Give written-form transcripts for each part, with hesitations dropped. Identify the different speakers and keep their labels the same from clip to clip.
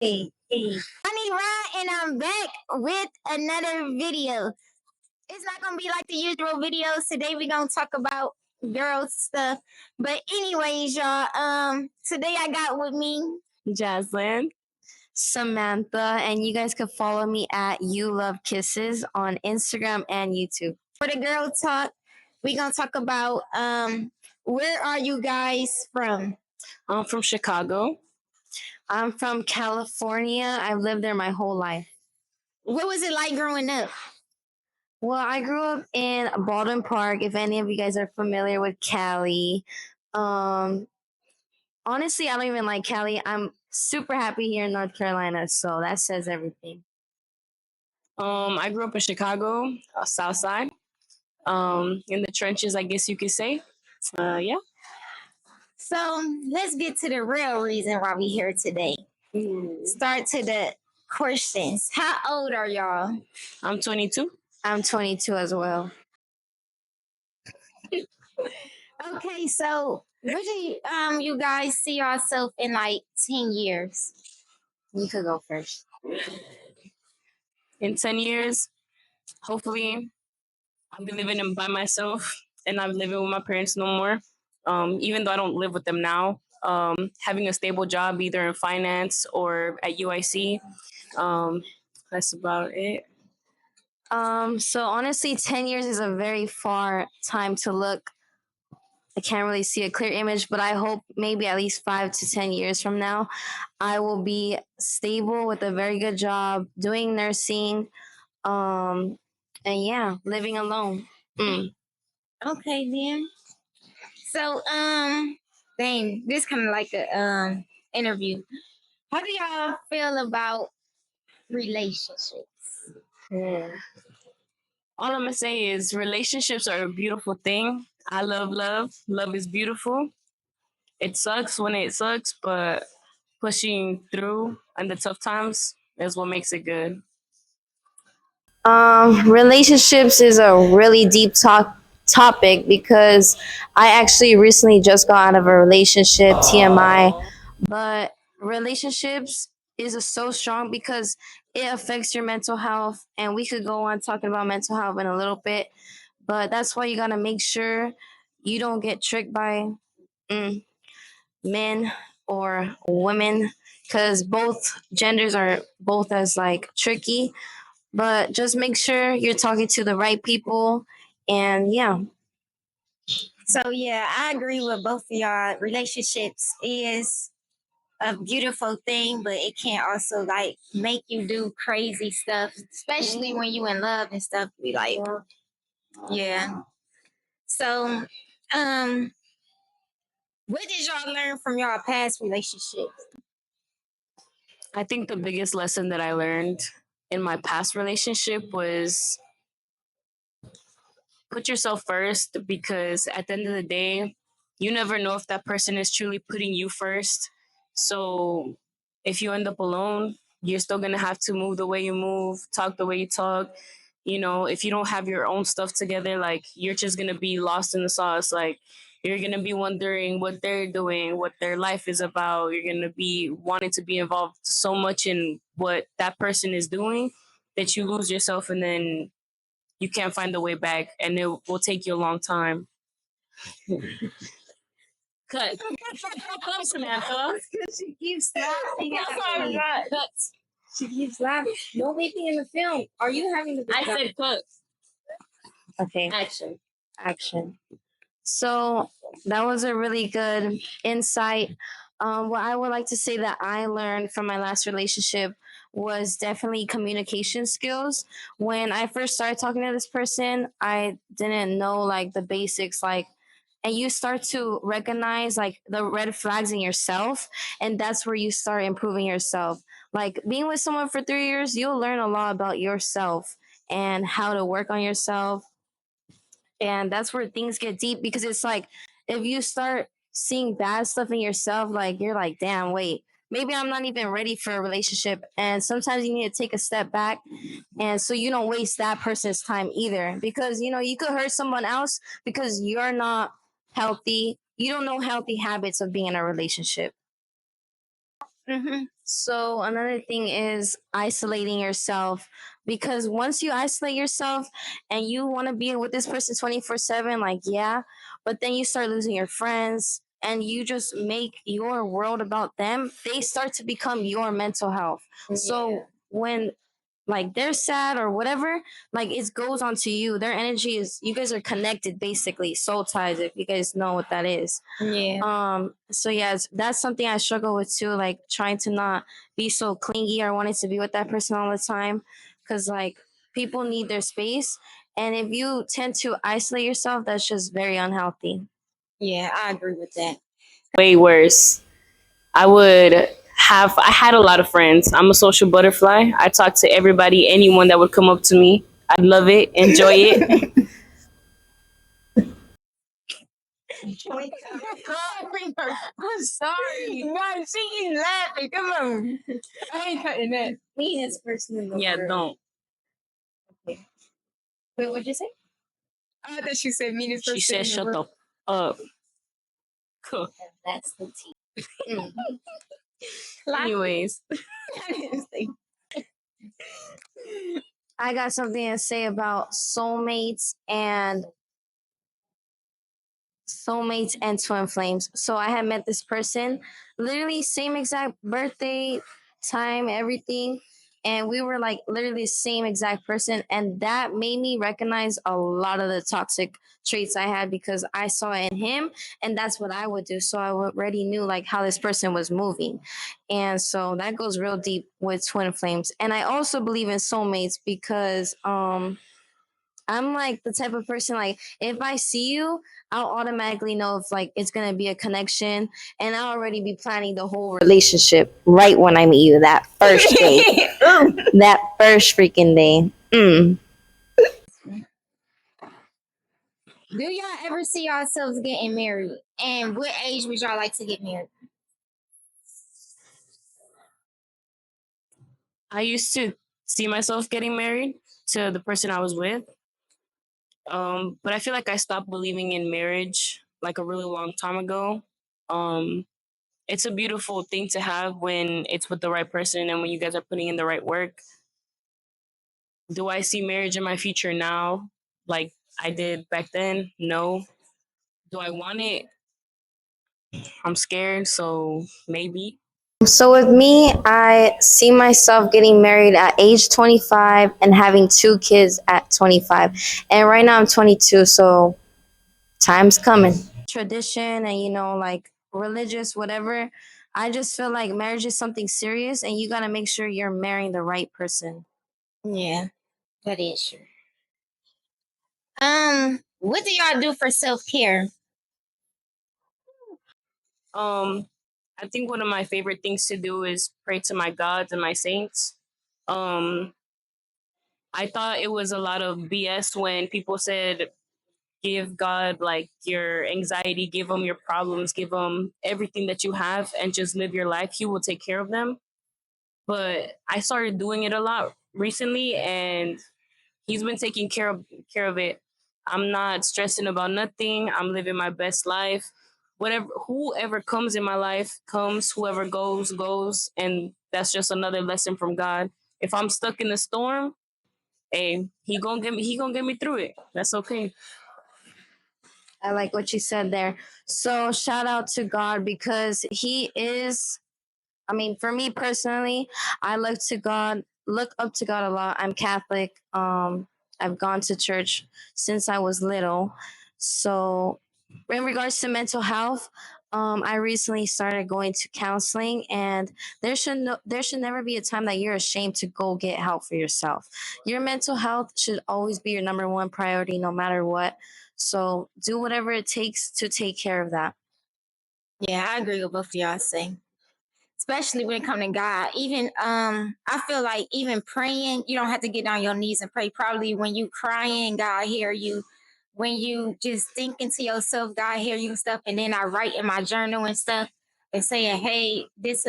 Speaker 1: Hey, Honey Rod, and I'm back with another video. It's not gonna be like the usual videos. Today we're gonna talk about girl stuff. But anyways, y'all, today I got with me
Speaker 2: Jaslyn, Samantha, and you guys can follow me at You Love Kisses on Instagram and YouTube.
Speaker 1: for the girl talk. We're gonna talk about where are you guys from?
Speaker 2: I'm from Chicago. I'm from California. I've lived there my whole life.
Speaker 1: What was it like growing up?
Speaker 2: Well, I grew up in Baldwin Park. If any of you guys are familiar with Cali, um, honestly, I don't even like Cali. I'm super happy here in North Carolina, so that says everything. I grew up in Chicago, South Side, in the trenches, I guess you could say. Yeah.
Speaker 1: So let's get to the real reason why we here today. Start to the questions. How old are y'all?
Speaker 2: I'm 22. I'm 22 as well.
Speaker 1: Okay, so where do you guys see yourself in like 10 years?
Speaker 2: You could go first. In 10 years, hopefully, I'll be living by myself and not living with my parents no more. Even though I don't live with them now, having a stable job either in finance or at UIC. That's about it. So honestly, 10 years is a very far time to look. I can't really see a clear image, but I hope maybe at least 5 to 10 years from now, I will be stable with a very good job, doing nursing, and yeah, living alone.
Speaker 1: Okay, then. So dang, this kind of like a interview. How do y'all feel about relationships?
Speaker 2: Yeah. All I'm gonna say is relationships are a beautiful thing. I love love. Love is beautiful. It sucks when it sucks, but pushing through in the tough times is what makes it good. Relationships is a really deep topic because I actually recently just got out of a relationship, TMI. But relationships is so strong because it affects your mental health, and we could go on talking about mental health in a little bit. But that's why you gotta make sure you don't get tricked by men or women, because both genders are both as like tricky, but just make sure you're talking to the right people. And yeah.
Speaker 1: So yeah, I agree with both of y'all. Relationships is a beautiful thing, but it can also like make you do crazy stuff, especially when you in love and stuff. Be like, yeah. So, um, what did y'all learn from y'all past relationships?
Speaker 2: I think the biggest lesson that I learned in my past relationship was put yourself first, because at the end of the day, you never know if that person is truly putting you first. So if you end up alone, you're still going to have to move the way you move, talk the way you talk. If you don't have your own stuff together, like, you're just going to be lost in the sauce. Like, you're going to be wondering what they're doing, what their life is about. You're going to be wanting to be involved so much in what that person is doing that you lose yourself, and then you can't find the way back, and it will take you a long time. Cut. Come, Samantha.
Speaker 1: She keeps laughing
Speaker 2: at me.
Speaker 1: Cut. She keeps laughing. Don't make me in the film. Are you having the?
Speaker 2: I said cut. Okay. Action. So that was a really good insight. What I would like to say that I learned from my last relationship was definitely communication skills. When I first started talking to this person, I didn't know like the basics, like, and you start to recognize like the red flags in yourself, and that's where you start improving yourself. Like, being with someone for 3 years, you'll learn a lot about yourself and how to work on yourself, and that's where things get deep, because it's like if you start seeing bad stuff in yourself, like, you're like, damn, wait, maybe I'm not even ready for a relationship. And sometimes you need to take a step back, and so you don't waste that person's time either, because you could hurt someone else because you're not healthy. You don't know healthy habits of being in a relationship. So another thing is isolating yourself, because once you isolate yourself and you want to be with this person 24/7, like yeah, but then you start losing your friends and you just make your world about them, they start to become your mental health. Yeah. So when like they're sad or whatever, like it goes on to you. Their energy is, you guys are connected basically, soul ties, if you guys know what that is.
Speaker 1: Yeah.
Speaker 2: So yeah, that's something I struggle with too, like trying to not be so clingy or wanting to be with that person all the time, because like people need their space, and if you tend to isolate yourself, that's just very unhealthy.
Speaker 1: Yeah, I agree with that.
Speaker 3: Way worse. I had a lot of friends. I'm a social butterfly. I talk to everybody, anyone that would come up to me. I'd love it, enjoy it.
Speaker 1: I'm sorry. No, she is laughing. Come on. I ain't cutting that. Meanest person in the
Speaker 3: Yeah,
Speaker 1: world.
Speaker 3: don't.
Speaker 1: Okay. Wait, what'd you say? I thought she said meanest
Speaker 3: She
Speaker 1: person
Speaker 3: said,
Speaker 1: in the
Speaker 3: shut the
Speaker 1: world.
Speaker 3: up. Cool.
Speaker 1: And that's the tea.
Speaker 3: Anyways,
Speaker 2: I got something to say about soulmates and twin flames. So I had met this person, literally same exact birthday, time, everything. And we were like literally the same exact person. And that made me recognize a lot of the toxic traits I had, because I saw it in him and that's what I would do. So I already knew like how this person was moving. And so that goes real deep with twin flames. And I also believe in soulmates because I'm like the type of person, like if I see you, I'll automatically know if like it's gonna be a connection, and I'll already be planning the whole relationship right when I meet you, that first day. That first freaking day.
Speaker 1: Do y'all ever see yourselves getting married? And what age would y'all like to get married?
Speaker 3: I used to see myself getting married to the person I was with. But I feel like I stopped believing in marriage like a really long time ago. Um, it's a beautiful thing to have when it's with the right person and when you guys are putting in the right work. Do I see marriage in my future now like I did back then? No. Do I want it? I'm scared, so maybe.
Speaker 2: So with me, I see myself getting married at age 25 and having two kids at 25. And right now I'm 22, so time's coming. Tradition and like religious, whatever. I just feel like marriage is something serious, and you got to make sure you're marrying the right person.
Speaker 1: Yeah, that is true. What do y'all do for self-care?
Speaker 3: Um, I think one of my favorite things to do is pray to my gods and my saints. Um, I thought it was a lot of BS when people said, give God like your anxiety, give him your problems, give him everything that you have, and just live your life. He will take care of them. But I started doing it a lot recently, and he's been taking care of it. I'm not stressing about nothing. I'm living my best life. Whatever, whoever comes in my life comes. Whoever goes goes, and that's just another lesson from God. If I'm stuck in the storm, hey, he gonna get me. He gonna get me through it. That's okay.
Speaker 2: I like what you said there. So shout out to God, because he is, I mean, for me personally, I look up to God a lot. I'm Catholic. I've gone to church since I was little. So, in regards to mental health, I recently started going to counseling, and there should never be a time that you're ashamed to go get help for yourself. Your mental health should always be your number one priority, no matter what. So, do whatever it takes to take care of that.
Speaker 1: Yeah, I agree with both of y'all saying. Especially when it comes to God. Even I feel like even praying, you don't have to get on your knees and pray. Probably when you crying, God hear you. When you just thinking to yourself, God hear you and stuff. And then I write in my journal and stuff and saying, hey, this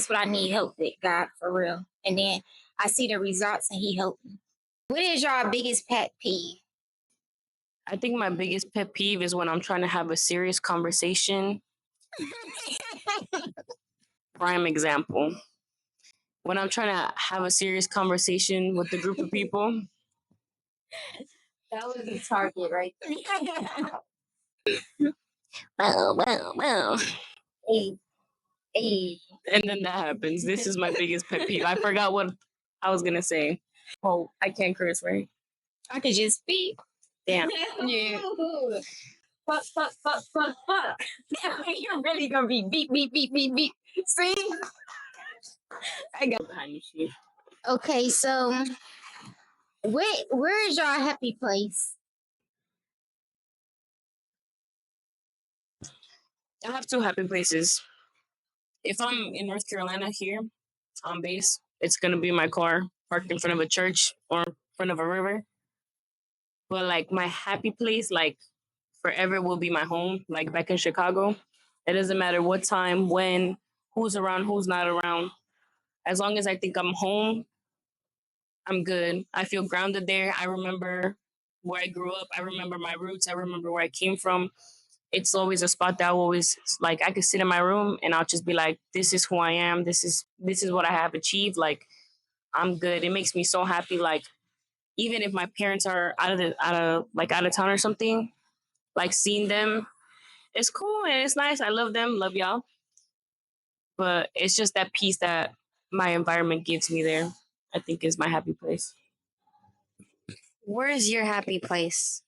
Speaker 1: what I need help with, God, for real. And then I see the results and he helped me. What is your biggest pet peeve?
Speaker 3: I think my biggest pet peeve is when I'm trying to have a serious conversation prime example. When I'm trying to have a serious conversation with a group of people,
Speaker 1: That was the target right there.
Speaker 3: well.
Speaker 1: Hey, hey.
Speaker 3: And then that happens. This is my biggest pet peeve. I forgot what I was gonna say. Oh, I can't curse, right?
Speaker 1: I could just speak.
Speaker 3: Damn.
Speaker 1: Yeah. Fuck. You're really gonna be beep. See? I got
Speaker 3: Behind you.
Speaker 1: Okay, so where is your happy place?
Speaker 3: I have two happy places. If I'm in North Carolina here on base, it's gonna be my car parked in front of a church or in front of a river. But like my happy place, like forever will be my home, like back in Chicago. It doesn't matter what time, when, who's around, who's not around. As long as I think I'm home, I'm good. I feel grounded there. I remember where I grew up. I remember my roots. I remember where I came from. It's always a spot that I always like. I could sit in my room and I'll just be like, "This is who I am. This is what I have achieved." Like, I'm good. It makes me so happy. Like, even if my parents are out of town or something, like seeing them, it's cool and it's nice. I love them. Love y'all. But it's just that peace that my environment gives me there. I think is my happy place.
Speaker 2: Where is your happy place?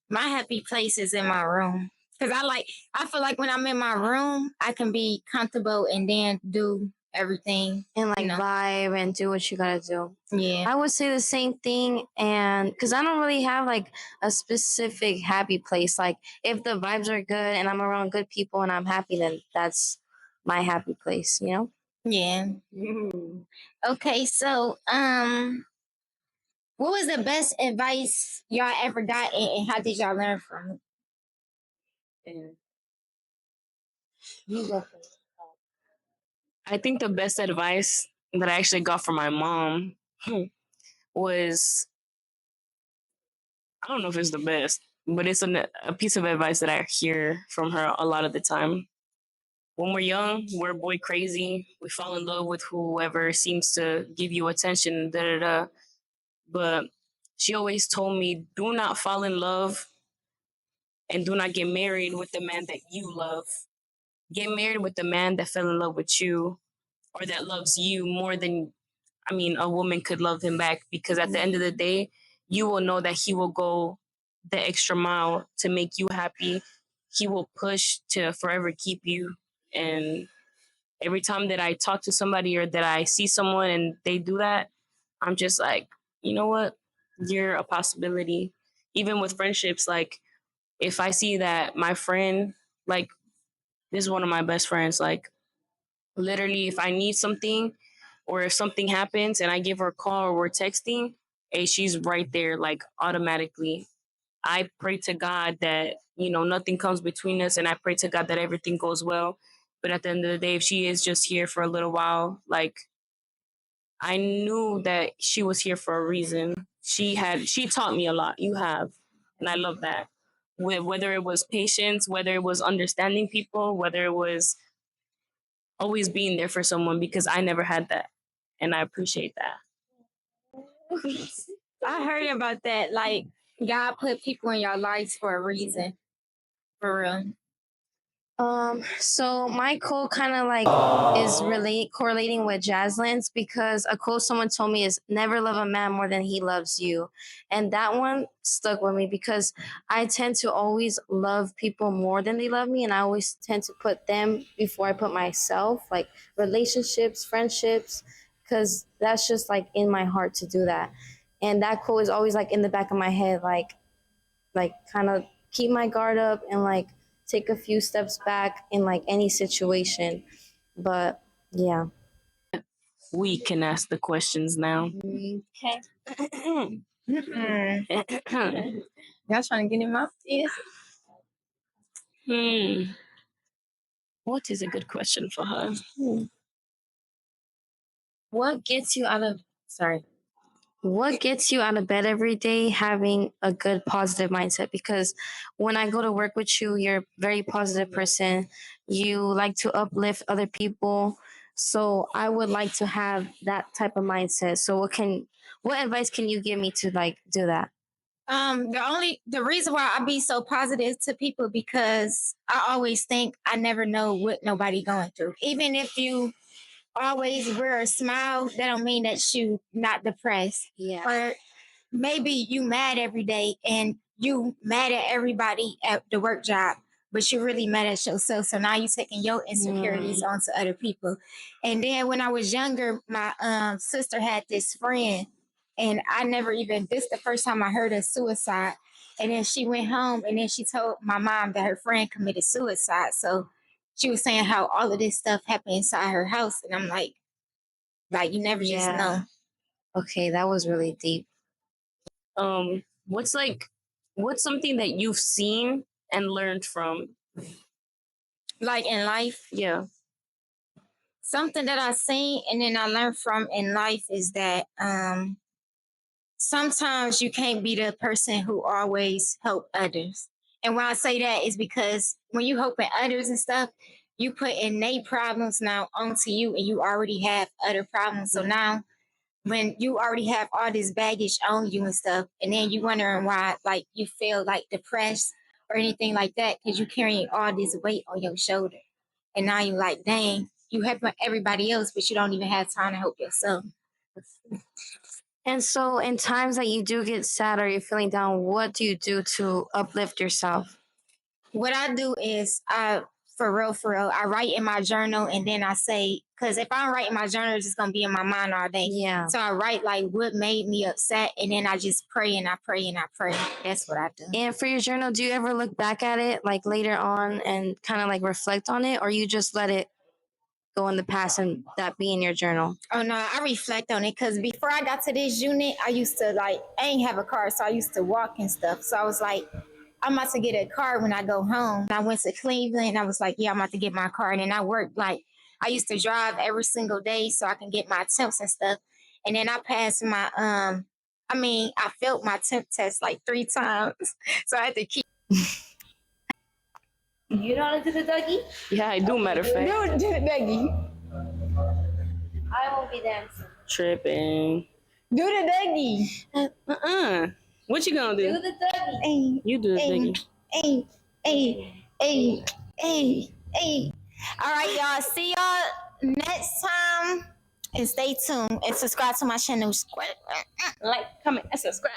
Speaker 1: My happy place is in my room. Cause I feel like when I'm in my room, I can be comfortable and then do everything
Speaker 2: And like
Speaker 1: you know.
Speaker 2: vibe and do what you gotta do.
Speaker 1: Yeah.
Speaker 2: I would say the same thing, and because I don't really have like a specific happy place. Like if the vibes are good and I'm around good people and I'm happy, then that's my happy place. You know.
Speaker 1: Yeah. Okay, so what was the best advice y'all ever got and how did y'all learn from it?
Speaker 3: And
Speaker 1: You go first.
Speaker 3: I think the best advice that I actually got from my mom was, I don't know if it's the best, but it's a piece of advice that I hear from her a lot of the time. When we're young, we're boy crazy. We fall in love with whoever seems to give you attention, da da da. But she always told me, do not fall in love and do not get married with the man that you love. Get married with the man that fell in love with you or that loves you more than, I mean, a woman could love him back, because at the end of the day, you will know that he will go the extra mile to make you happy. He will push to forever keep you. And every time that I talk to somebody or that I see someone and they do that, I'm just like, you know what? You're a possibility. Even with friendships, like if I see that my friend, like this is one of my best friends, like literally if I need something or if something happens and I give her a call or we're texting, hey, she's right there, like automatically. I pray to God that, nothing comes between us, and I pray to God that everything goes well. But at the end of the day, if she is just here for a little while, like I knew that she was here for a reason. She taught me a lot. You have. And I love that. Whether it was patience, whether it was understanding people, whether it was always being there for someone, because I never had that. And I appreciate that.
Speaker 1: I heard about that. Like God put people in your lives for a reason. For real.
Speaker 2: So my quote kind of like is correlating with Jaslyn's, because a quote someone told me is never love a man more than he loves you. And that one stuck with me because I tend to always love people more than they love me. And I always tend to put them before I put myself, like relationships, friendships, because that's just like in my heart to do that. And that quote is always like in the back of my head, like kind of keep my guard up and like take a few steps back in like any situation. But yeah.
Speaker 3: We can ask the questions now.
Speaker 1: Okay. Y'all trying to get him off this?
Speaker 3: What is a good question for her?
Speaker 1: What gets you out of
Speaker 2: What gets you out of bed every day having a good positive mindset? Because when I go to work with you, you're a very positive person. You like to uplift other people. So I would like to have that type of mindset. So what advice can you give me to like do that?
Speaker 1: The reason why I be so positive to people because I always think I never know what nobody going through. Even if you always wear a smile, that don't mean that you not depressed.
Speaker 2: Yeah.
Speaker 1: Or maybe you mad every day and you mad at everybody at the work job, but you're really mad at yourself. So now you're taking your insecurities onto other people. And then when I was younger, my sister had this friend, and I never even this the first time I heard of suicide. And then she went home and then she told my mom that her friend committed suicide. So she was saying how all of this stuff happened inside her house. And I'm like you never just know.
Speaker 2: Okay, that was really deep.
Speaker 3: What's something that you've seen and learned from?
Speaker 1: Like in life?
Speaker 3: Yeah.
Speaker 1: Something that I seen and then I learned from in life is that sometimes you can't be the person who always help others. And when I say that is because when you helping others and stuff, you put in their problems now onto you and you already have other problems. So now when you already have all this baggage on you and stuff, and then you wondering why like you feel like depressed or anything like that, because you're carrying all this weight on your shoulder. And now you're like, dang, you help everybody else, but you don't even have time to help yourself.
Speaker 2: And so, in times that you do get sad or you're feeling down, what do you do to uplift yourself?
Speaker 1: What I do is, for real, I write in my journal and then I say, because if I don't write in my journal, it's just going to be in my mind all day.
Speaker 2: Yeah.
Speaker 1: So I write like what made me upset and then I just pray and I pray and I pray. That's what I do.
Speaker 2: And for your journal, do you ever look back at it like later on and kind of like reflect on it, or you just let it go in the past and that be in your journal?
Speaker 1: Oh no, I reflect on it because before I got to this unit, I used to I ain't have a car, so I used to walk and stuff. So I was like, I'm about to get a car when I go home. I went to Cleveland. I was like, yeah, I'm about to get my car. And then I worked I used to drive every single day so I can get my temps and stuff. And then I passed my I failed my temp test like 3 times. So I had to keep.
Speaker 2: You know how to do the Dougie?
Speaker 3: Yeah, I do. Matter of fact,
Speaker 1: Do the Dougie.
Speaker 2: I won't be dancing.
Speaker 3: Tripping.
Speaker 1: Do the Dougie.
Speaker 3: What you gonna do?
Speaker 2: Do the Dougie.
Speaker 1: Hey,
Speaker 3: You do the Dougie.
Speaker 1: hey, hey, hey, hey, hey. All right, y'all. See y'all next time. And stay tuned and subscribe to my channel.
Speaker 3: Like, comment, and subscribe.